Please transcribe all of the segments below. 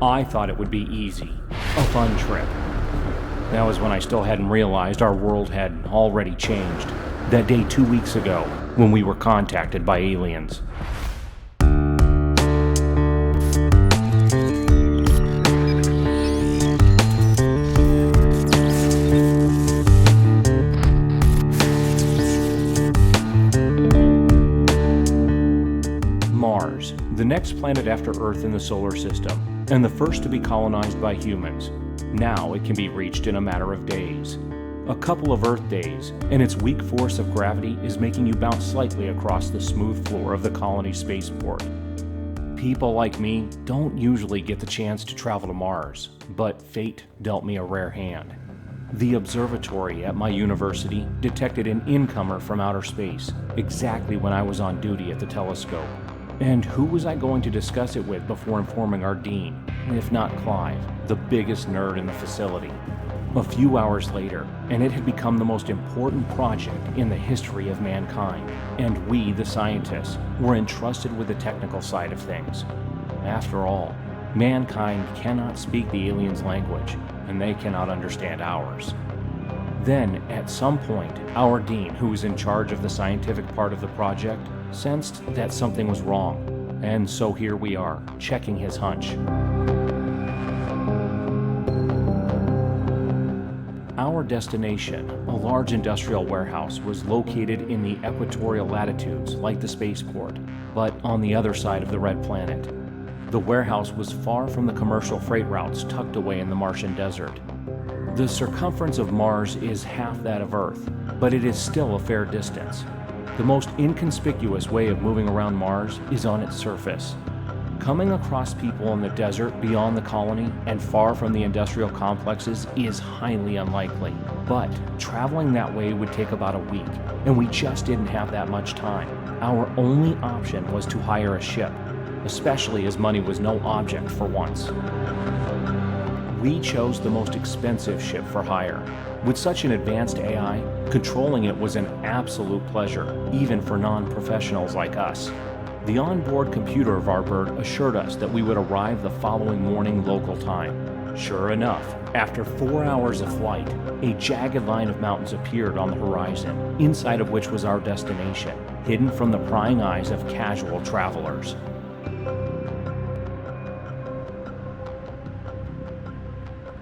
I thought it would be easy, a fun trip. That was when I still hadn't realized our world had already changed. That day 2 weeks ago, when we were contacted by aliens. Mars, the next planet after Earth in the solar system, and the first to be colonized by humans. Now it can be reached in a matter of days. A couple of Earth days, and its weak force of gravity is making you bounce slightly across the smooth floor of the colony spaceport. People like me don't usually get the chance to travel to Mars, but fate dealt me a rare hand. The observatory at my university detected an incomer from outer space, exactly when I was on duty at the telescope. And who was I going to discuss it with before informing our dean, if not Clive, the biggest nerd in the facility? A few hours later, and it had become the most important project in the history of mankind, and we, the scientists, were entrusted with the technical side of things. After all, mankind cannot speak the aliens' language, and they cannot understand ours. Then, at some point, our dean, who was in charge of the scientific part of the project, sensed that something was wrong, and so here we are, checking his hunch. Our destination, a large industrial warehouse, was located in the equatorial latitudes like the spaceport, but on the other side of the red planet. The warehouse was far from the commercial freight routes tucked away in the Martian desert. The circumference of Mars is half that of Earth, but it is still a fair distance. The most inconspicuous way of moving around Mars is on its surface. Coming across people in the desert beyond the colony and far from the industrial complexes is highly unlikely. But traveling that way would take about a week, and we just didn't have that much time. Our only option was to hire a ship, especially as money was no object for once. We chose the most expensive ship for hire. With such an advanced AI, controlling it was an absolute pleasure, even for non-professionals like us. The onboard computer of our bird assured us that we would arrive the following morning local time. Sure enough, after 4 hours of flight, a jagged line of mountains appeared on the horizon, inside of which was our destination, hidden from the prying eyes of casual travelers.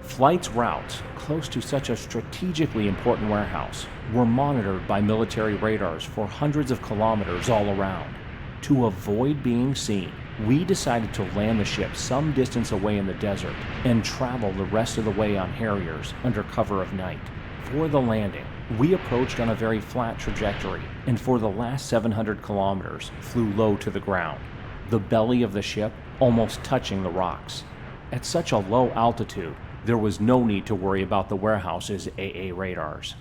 Flight's routes, close to such a strategically important warehouse, were monitored by military radars for hundreds of kilometers all around. To avoid being seen, we decided to land the ship some distance away in the desert and travel the rest of the way on Harriers under cover of night. For the landing, we approached on a very flat trajectory, and for the last 700 kilometers flew low to the ground, the belly of the ship almost touching the rocks. At such a low altitude, there was no need to worry about the warehouse's AA radars.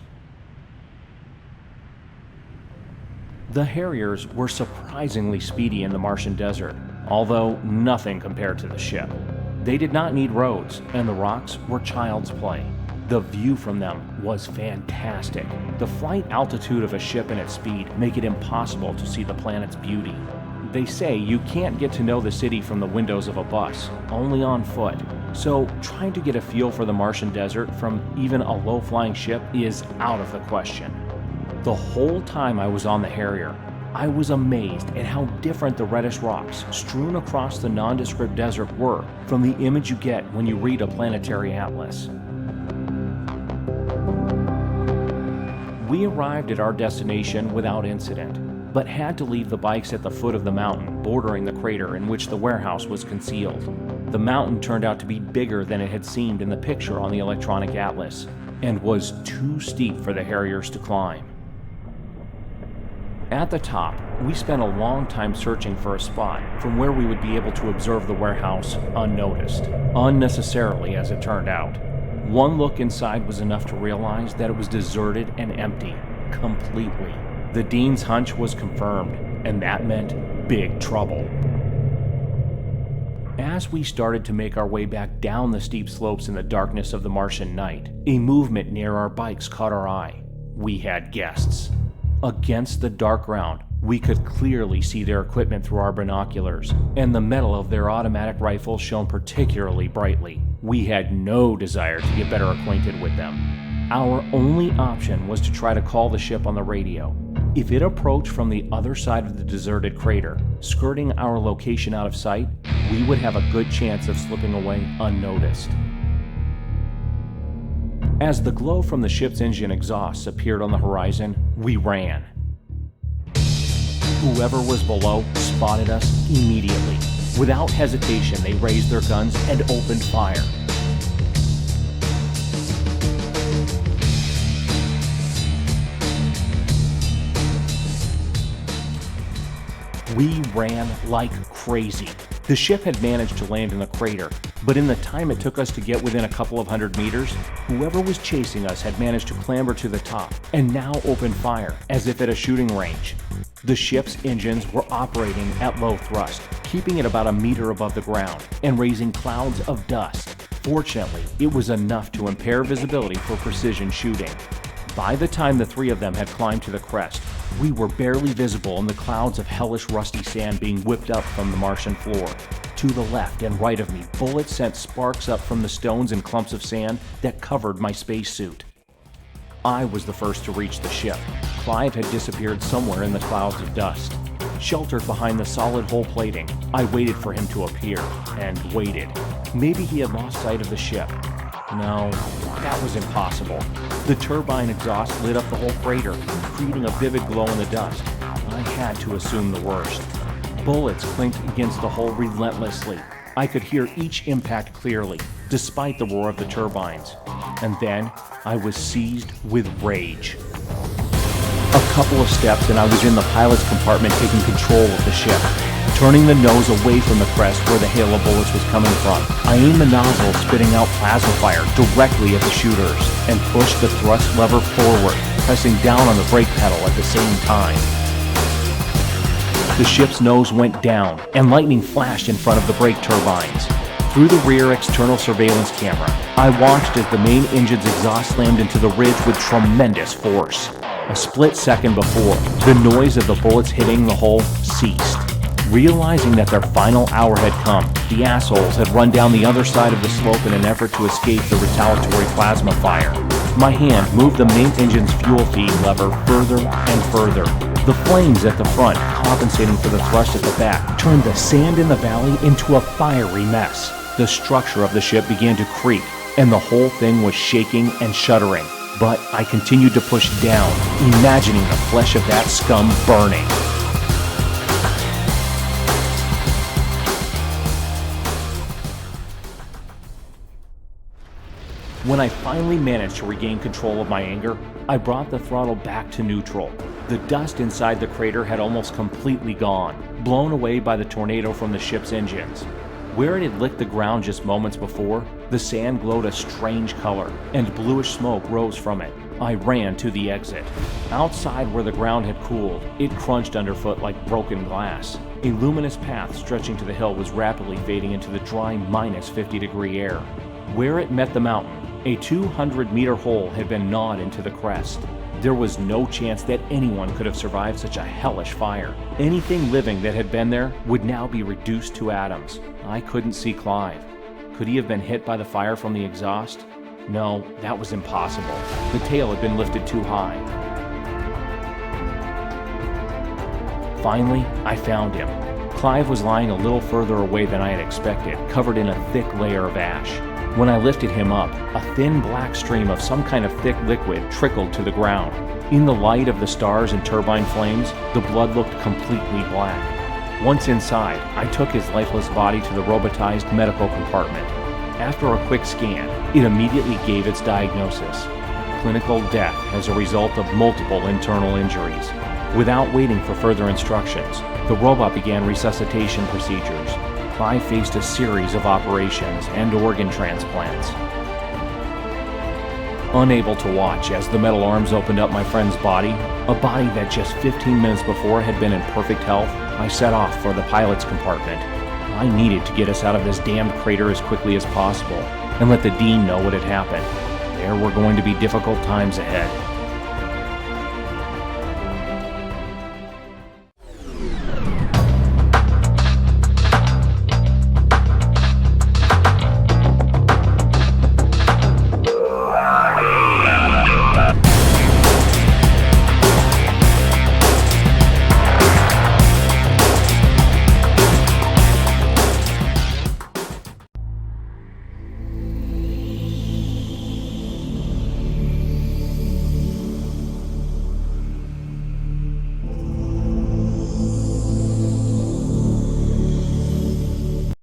The Harriers were surprisingly speedy in the Martian desert, although nothing compared to the ship. They did not need roads, and the rocks were child's play. The view from them was fantastic. The flight altitude of a ship and its speed make it impossible to see the planet's beauty. They say you can't get to know the city from the windows of a bus, only on foot. So trying to get a feel for the Martian desert from even a low-flying ship is out of the question. The whole time I was on the Harrier, I was amazed at how different the reddish rocks strewn across the nondescript desert were from the image you get when you read a planetary atlas. We arrived at our destination without incident, but had to leave the bikes at the foot of the mountain bordering the crater in which the warehouse was concealed. The mountain turned out to be bigger than it had seemed in the picture on the electronic atlas, and was too steep for the Harriers to climb. At the top, we spent a long time searching for a spot from where we would be able to observe the warehouse unnoticed, unnecessarily as it turned out. One look inside was enough to realize that it was deserted and empty, completely. The dean's hunch was confirmed, and that meant big trouble. As we started to make our way back down the steep slopes in the darkness of the Martian night, a movement near our bikes caught our eye. We had guests. Against the dark ground We could clearly see their equipment through our binoculars, and the metal of their automatic rifles shone particularly brightly. We had no desire to get better acquainted with them. Our only option was to try to call the ship on the radio. If it approached from the other side of the deserted crater, skirting our location out of sight, we would have a good chance of slipping away unnoticed. As the glow from the ship's engine exhausts appeared on the horizon, we ran. Whoever was below spotted us immediately. Without hesitation, they raised their guns and opened fire. We ran like crazy. The ship had managed to land in the crater, but in the time it took us to get within a couple of 100 meters, whoever was chasing us had managed to clamber to the top and now opened fire as if at a shooting range. The ship's engines were operating at low thrust, keeping it about a meter above the ground and raising clouds of dust. Fortunately, it was enough to impair visibility for precision shooting. By the time the three of them had climbed to the crest, we were barely visible in the clouds of hellish rusty sand being whipped up from the Martian floor. To the left and right of me, bullets sent sparks up from the stones and clumps of sand that covered my spacesuit. I was the first to reach the ship. Clive had disappeared somewhere in the clouds of dust. Sheltered behind the solid hull plating, I waited for him to appear, and waited. Maybe he had lost sight of the ship. No, that was impossible. The turbine exhaust lit up the whole crater, creating a vivid glow in the dust. I had to assume the worst. Bullets clinked against the hull relentlessly. I could hear each impact clearly, despite the roar of the turbines. And then, I was seized with rage. A couple of steps and I was in the pilot's compartment taking control of the ship. Turning the nose away from the crest where the hail of bullets was coming from, I aimed the nozzle spitting out plasma fire directly at the shooters and pushed the thrust lever forward, pressing down on the brake pedal at the same time. The ship's nose went down and lightning flashed in front of the brake turbines. Through the rear external surveillance camera, I watched as the main engine's exhaust slammed into the ridge with tremendous force. A split second before, the noise of the bullets hitting the hull ceased. Realizing that their final hour had come, the assholes had run down the other side of the slope in an effort to escape the retaliatory plasma fire. My hand moved the main engine's fuel feed lever further and further. The flames at the front, compensating for the thrust at the back, turned the sand in the valley into a fiery mess. The structure of the ship began to creak, and the whole thing was shaking and shuddering. But I continued to push down, imagining the flesh of that scum burning. When I finally managed to regain control of my anger, I brought the throttle back to neutral. The dust inside the crater had almost completely gone, blown away by the tornado from the ship's engines. Where it had licked the ground just moments before, the sand glowed a strange color, and bluish smoke rose from it. I ran to the exit. Outside where the ground had cooled, it crunched underfoot like broken glass. A luminous path stretching to the hill was rapidly fading into the dry -50-degree air. Where it met the mountain, a 200-meter hole had been gnawed into the crest. There was no chance that anyone could have survived such a hellish fire. Anything living that had been there would now be reduced to atoms. I couldn't see Clive. Could he have been hit by the fire from the exhaust? No, that was impossible. The tail had been lifted too high. Finally, I found him. Clive was lying a little further away than I had expected, covered in a thick layer of ash. When I lifted him up, a thin black stream of some kind of thick liquid trickled to the ground. In the light of the stars and turbine flames, the blood looked completely black. Once inside, I took his lifeless body to the robotized medical compartment. After a quick scan, it immediately gave its diagnosis: clinical death as a result of multiple internal injuries. Without waiting for further instructions, the robot began resuscitation procedures. Clive faced a series of operations and organ transplants. Unable to watch as the metal arms opened up my friend's body, a body that just 15 minutes before had been in perfect health, I set off for the pilot's compartment. I needed to get us out of this damned crater as quickly as possible and let the Dean know what had happened. There were going to be difficult times ahead.